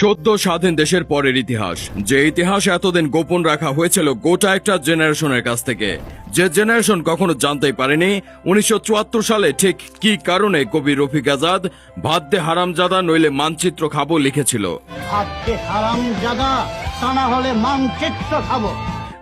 সদ্য স্বাধীন দেশের পরের ইতিহাস, যে ইতিহাস এতদিন গোপন রাখা হয়েছিল গোটা একটা জেনারেশনের কাছ থেকে, যে জেনারেশন কখনো জানতেই পারেনি 1974 সালে ঠিক কি কারণে কবি রফিক আজাদ ভাত দে হারামজাদা নইলে মানচিত্র খাবো লিখেছিল। ভাত দে হারামজাদা, তা না হলে মানচিত্র খাবো।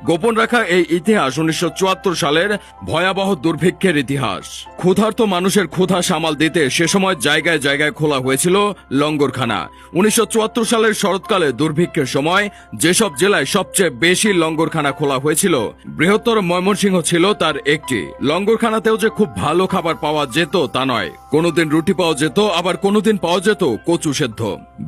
গোপন রাখা এই ইতিহাস 1974 সালের ভয়াবহ দুর্ভিক্ষের ইতিহাস। ক্ষুধার্ত মানুষের ক্ষুধা সামাল দিতে সে সময় জায়গায় জায়গায় খোলা হয়েছিল লঙ্গরখানা। 1974 সালের শরৎকালে দুর্ভিক্ষের সময় যেসব জেলায় সবচেয়ে বেশি লঙ্গরখানা খোলা হয়েছিল, বৃহত্তর ময়মনসিংহ ছিল তার একটি। লঙ্গরখানাতেও যে খুব ভালো খাবার পাওয়া যেত তা নয়, কোনোদিন রুটি পাওয়া যেত, আবার কোনোদিন পাওয়া যেত কচু সেদ্ধ।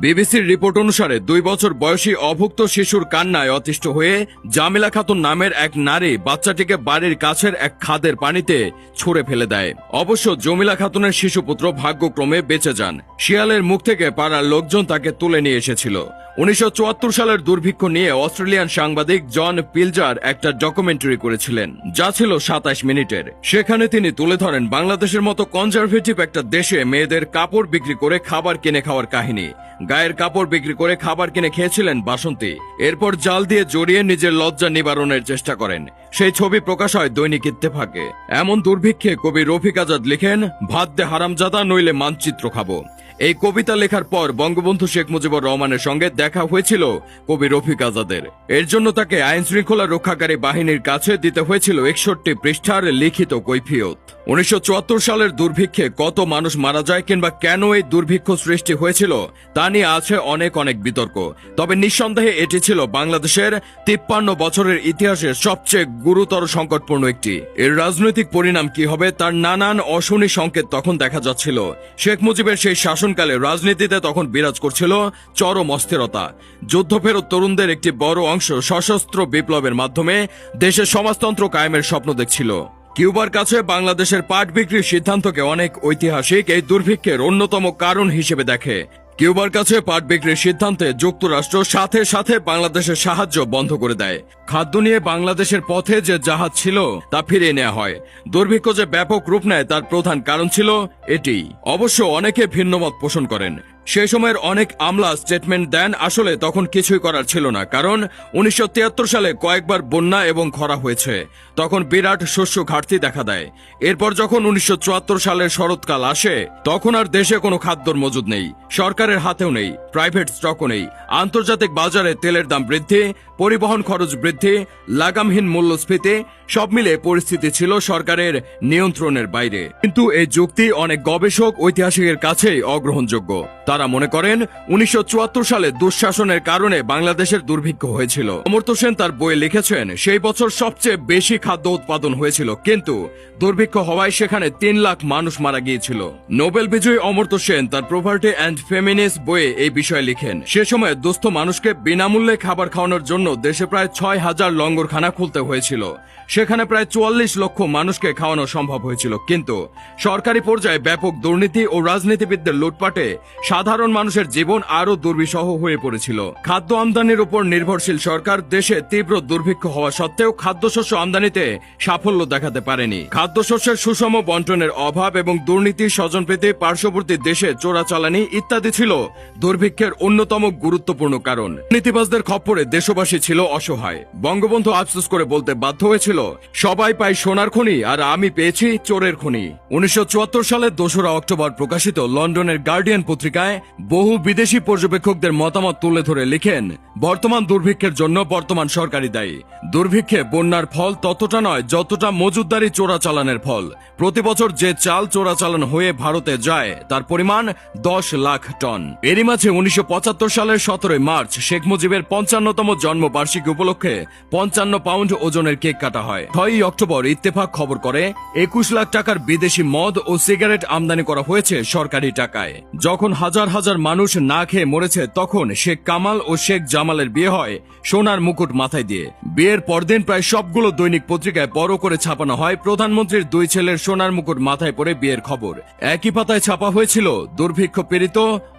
বিবিসির রিপোর্ট অনুসারে 2 বছর বয়সী অভুক্ত শিশুর কান্নায় অতিষ্ঠ হয়ে জামিলা খাতুন নামের এক নারী বাচ্চাটিকে বাড়ির কাছের এক খাদের পানিতে ছুঁড়ে ফেলে দেয়। অবশ্য জমিলা খাতুনের শিশুপুত্র ভাগ্যক্রমে বেঁচে যান। শিয়ালের মুখ থেকে পাড়ার লোকজন তাকে তুলে নিয়ে এসেছিল। 1974 সালের দুর্ভিক্ষ নিয়ে অস্ট্রেলিয়ান সাংবাদিক জন পিলজার একটা ডকুমেন্টারি করেছিলেন, যা ছিল 27 মিনিটের। সেখানে তিনি তুলে ধরেন বাংলাদেশের মতো কনজারভেটিভ একটা দেশে মেয়েদের কাপড় বিক্রি করে খাবার কিনে খাওয়ার কাহিনী। গায়ের কাপড় বিক্রি করে খাবার কিনে খেয়েছিলেন বাসন্তী। এরপর জাল দিয়ে জড়িয়ে নিজের লজ্জা নিবারণের চেষ্টা করেন। সেই ছবি প্রকাশ হয় দৈনিক ইত্তেফাকে। এমন দুর্ভিক্ষে কবি রফিক আজাদ লিখেন, ভাত দে হারামজাদা নইলে মানচিত্র খাবো। এই কবিতা লেখার পর বঙ্গবন্ধু শেখ মুজিবুর রহমানের সঙ্গে দেখা হয়েছিল কবি রফিক আজাদের। এর জন্য তাকে আইন শৃঙ্খলা রক্ষাকারী বাহিনীর কাছে দিতে হয়েছিল 61 পৃষ্ঠার লিখিত কৈফিয়ত। 1974 সালের দুর্ভিক্ষে কত মানুষ মারা যায় কিংবা কেন এই দুর্ভিক্ষ সৃষ্টি হয়েছিল তা নিয়ে আছে অনেক বিতর্ক। তবে নিঃসন্দেহে এটি ছিল বাংলাদেশের 53 বছরের ইতিহাসের সবচেয়ে গুরুতর সংকটপূর্ণ একটি। এর রাজনৈতিক পরিণাম কি হবে তার নানান অশনি সংকেত তখন দেখা যাচ্ছিল। শেখ মুজিবের সেই শাসনকালে রাজনীতিতে তখন বিরাজ করছিল চরম অস্থিরতা। যুদ্ধফেরত তরুণদের একটি বড় অংশ সশস্ত্র বিপ্লবের মাধ্যমে দেশের সমাজতন্ত্র কায়েমের স্বপ্ন দেখছিল। কিউবার কাছে বাংলাদেশের পাট বিক্রির সিদ্ধান্তকে অনেক ঐতিহাসিক এই দুর্ভিক্ষের অন্যতম কারণ হিসেবে দেখে। কিউবার কাছে পাট বিক্রির সিদ্ধান্তে যুক্তরাষ্ট্র সাথে সাথে বাংলাদেশের সাহায্য বন্ধ করে দেয়। খাদ্য নিয়ে বাংলাদেশের পথে যে জাহাজ ছিল তা ফিরিয়ে নেওয়া হয়। দুর্ভিক্ষ যে ব্যাপক রূপ নেয় তার প্রধান কারণ ছিল এটি। অবশ্য অনেকে ভিন্নমত পোষণ করেন। সেই সময়ের অনেক আমলা স্টেটমেন্ট দেন আসলে তখন কিছুই করার ছিল না, কারণ 1973 সালে কয়েকবার বন্যা এবং খরা হয়েছে। তখন বিরাট শস্য ঘাটতি দেখা দেয়। এরপর যখন 1974 সালের শরৎকাল আসে তখন আর দেশে কোনো খাদ্যর মজুদ নেই, সরকারের হাতেও নেই, প্রাইভেট স্টকও নেই। আন্তর্জাতিক বাজারে তেলের দাম বৃদ্ধি, পরিবহন খরচ বৃদ্ধি, লাগামহীন মূল্যস্ফীতি, সব মিলে পরিস্থিতি ছিল সরকারের নিয়ন্ত্রণের বাইরে। কিন্তু এই যুক্তি অনেক গবেষক ঐতিহাসিকের কাছেই অগ্রহণযোগ্য। তারা মনে করেন 1974 সালে দুঃশাসনের কারণে বাংলাদেশের দুর্ভিক্ষ হয়েছিল। অমর্ত্য সেন তার বইয়ে লিখেছেন, সেই বছর সবচেয়ে বেশি খাদ্য উৎপাদন হয়েছিল, কিন্তু দুর্ভিক্ষ হওয়ায় সেখানে 3 লাখ মানুষ মারা গিয়েছিল। নোবেল বিজয়ী অমর্ত্য সেন তার প্রভার্টি অ্যান্ড ফেমিনিস্ট বইয়ে এই বিষয়ে লিখেন, সে সময় দুস্থ মানুষকে বিনামূল্যে খাবার খাওয়ানোর জন্য দেশে প্রায় 6000 লঙ্গরখানা খুলতে হয়েছিল। সেখানে প্রায় 44 লক্ষ মানুষকে খাওয়ানো সম্ভব হয়েছিল। কিন্তু সরকারি পর্যায়ে ব্যাপক দুর্নীতি ও রাজনীতিবিদদের লুটপাটে সাধারণ মানুষের জীবন আরো দুর্বিষহ হয়ে পড়েছিল। খাদ্য আমদানির উপর নির্ভরশীল সরকার দেশে তীব্র দুর্ভিক্ষ হওয়া সত্ত্বেও খাদ্যশস্য আমদানিতে সাফল্য দেখাতে পারেনি। খাদ্যশস্যের সুষম বন্টনের অভাব এবং দুর্নীতি, স্বজনপ্রীতি, পার্শ্ববর্তী দেশে চোরাচালানি ইত্যাদি ছিল দুর্ভিক্ষের অন্যতম গুরুত্বপূর্ণ কারণ। নীতিবাজদের খপ্পরে দেশবাসী ছিল অসহায়। বঙ্গবন্ধু আফসোস করে বলতে বাধ্য হয়েছিল, সবাই পায় সোনার খনি আর আমি পেয়েছি চোরের খনি। 1974 সালের 2 অক্টোবর প্রকাশিত লন্ডনের গার্ডিয়ান পত্রিকায় বহু বিদেশি পর্যবেক্ষকদের মতামত তুলে ধরে লিখেন, বর্তমান দুর্ভিক্ষের জন্য বর্তমান সরকারই দায়ী। দুর্ভিক্ষে বন্যার ফল ততটা নয় যতটা মজুদদারি চোরাচালানের ফল। প্রতি বছর যে চাল চোরাচালান হয়ে ভারতে যায় তার পরিমাণ 10 লাখ টন। এরই মাঝে 1975 সালের 17 মার্চ শেখ মুজিবের 55তম জন্মবার্ষিকী উপলক্ষে 55 পাউন্ড ওজনের কেক কাটা হয়। 6 অক্টোবর ইত্তেফাক খবর করে 21 লাখ টাকার বিদেশি মদ ও সিগারেট আমদানি করা হয়েছে সরকারি টাকায়। যখন হাজার হাজার মানুষ না খেয়ে মরেছে তখন শেখ কামাল ও শেখ জামালের বিয়ে হয় সোনার মুকুট মাথায় দিয়ে। বিয়ের পরদিন প্রায় সবগুলো দৈনিক পত্রিকায় বড় করে ছাপানো হয় প্রধানমন্ত্রীর 2 ছেলের সোনার মুকুট মাথায় পরে বিয়ের খবর। একই পাতায় ছাপা হয়েছিল দুর্ভিক্ষ পীড়িত,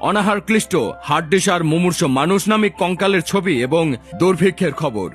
অনাহার ক্লিষ্ট, হাড্ডিসার মুমূর্ষ মানুষ নামে কঙ্কালের ছবি এবং দুর্ভিক্ষের খবর।